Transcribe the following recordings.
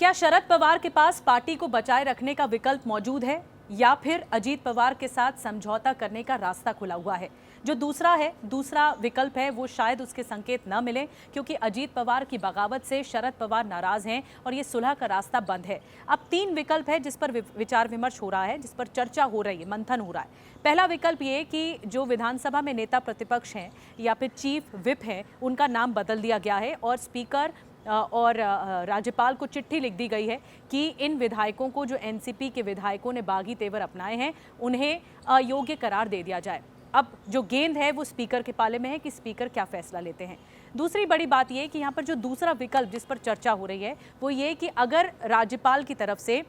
क्या शरद पवार के पास पार्टी को बचाए रखने का विकल्प मौजूद है या फिर अजीत पवार के साथ समझौता करने का रास्ता खुला हुआ है? जो दूसरा विकल्प है वो शायद उसके संकेत न मिले, क्योंकि अजीत पवार की बगावत से शरद पवार नाराज हैं और ये सुलह का रास्ता बंद है। अब तीन विकल्प है जिस पर विचार विमर्श हो रहा है, जिस पर चर्चा हो रही है, मंथन हो रहा है। पहला विकल्प ये कि जो विधानसभा में नेता प्रतिपक्ष हैं या फिर चीफ विप हैं, उनका नाम बदल दिया गया है और स्पीकर और राज्यपाल को चिट्ठी लिख दी गई है कि इन विधायकों को, जो एनसीपी के विधायकों ने बागी तेवर अपनाए हैं, उन्हें अयोग्य करार दे दिया जाए। अब जो गेंद है वो स्पीकर के पाले में है कि स्पीकर क्या फैसला लेते हैं। दूसरी बड़ी बात यह कि यहाँ पर जो दूसरा विकल्प जिस पर चर्चा हो रही है वो ये कि अगर राज्यपाल की तरफ से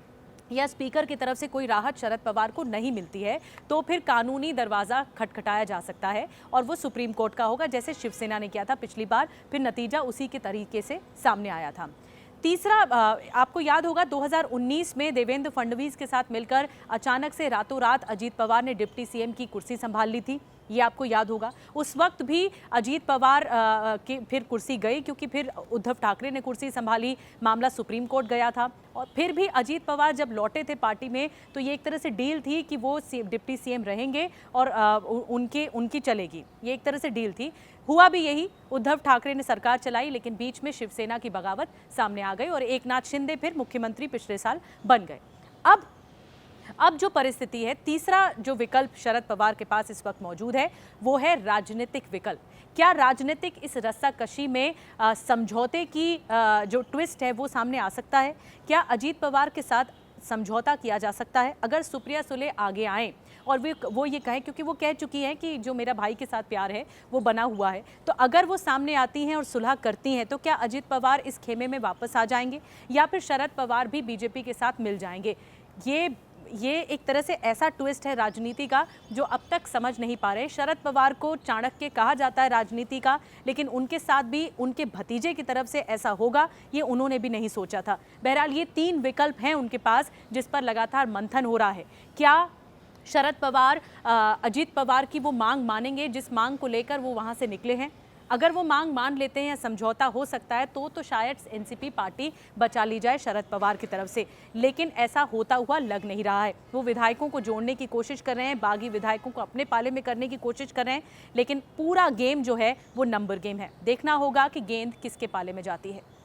या स्पीकर की तरफ से कोई राहत शरद पवार को नहीं मिलती है तो फिर कानूनी दरवाज़ा खटखटाया जा सकता है और वो सुप्रीम कोर्ट का होगा, जैसे शिवसेना ने किया था पिछली बार। फिर नतीजा उसी के तरीके से सामने आया था। तीसरा, आपको याद होगा 2019 में देवेंद्र फडणवीस के साथ मिलकर अचानक से रातों रात अजीत पवार ने डिप्टी सीएम की कुर्सी संभाल ली थी, ये आपको याद होगा। उस वक्त भी अजीत पवार की फिर कुर्सी गई, क्योंकि फिर उद्धव ठाकरे ने कुर्सी संभाली, मामला सुप्रीम कोर्ट गया था। और फिर भी अजीत पवार जब लौटे थे पार्टी में तो ये एक तरह से डील थी कि वो डिप्टी सीएम रहेंगे और उनकी चलेगी, ये एक तरह से डील थी। हुआ भी यही, उद्धव ठाकरे ने सरकार चलाई, लेकिन बीच में शिवसेना की बगावत सामने आ गई और एकनाथ शिंदे फिर मुख्यमंत्री पिछले साल बन गए। अब जो परिस्थिति है, तीसरा जो विकल्प शरद पवार के पास इस वक्त मौजूद है वो है राजनीतिक विकल्प। क्या राजनीतिक इस रस्साकशी में समझौते की जो ट्विस्ट है वो सामने आ सकता है? क्या अजीत पवार के साथ समझौता किया जा सकता है अगर सुप्रिया सुले आगे आए और वो ये कहें, क्योंकि वो कह चुकी हैं कि जो मेरा भाई के साथ प्यार है वो बना हुआ है, तो अगर वो सामने आती हैं और सुलह करती हैं तो क्या अजीत पवार इस खेमे में वापस आ जाएंगे या फिर शरद पवार भी बीजेपी के साथ मिल जाएंगे? ये एक तरह से ऐसा ट्विस्ट है राजनीति का जो अब तक समझ नहीं पा रहे। शरद पवार को चाणक्य कहा जाता है राजनीति का, लेकिन उनके साथ भी उनके भतीजे की तरफ से ऐसा होगा ये उन्होंने भी नहीं सोचा था। बहरहाल ये तीन विकल्प हैं उनके पास जिस पर लगातार मंथन हो रहा है। क्या शरद पवार अजीत पवार की वो मांग मानेंगे जिस मांग को लेकर वो वहाँ से निकले हैं? अगर वो मांग मान लेते हैं या समझौता हो सकता है तो शायद एनसीपी पार्टी बचा ली जाए शरद पवार की तरफ से, लेकिन ऐसा होता हुआ लग नहीं रहा है। वो विधायकों को जोड़ने की कोशिश कर रहे हैं, बागी विधायकों को अपने पाले में करने की कोशिश कर रहे हैं, लेकिन पूरा गेम जो है वो नंबर गेम है। देखना होगा कि गेंद किसके पाले में जाती है।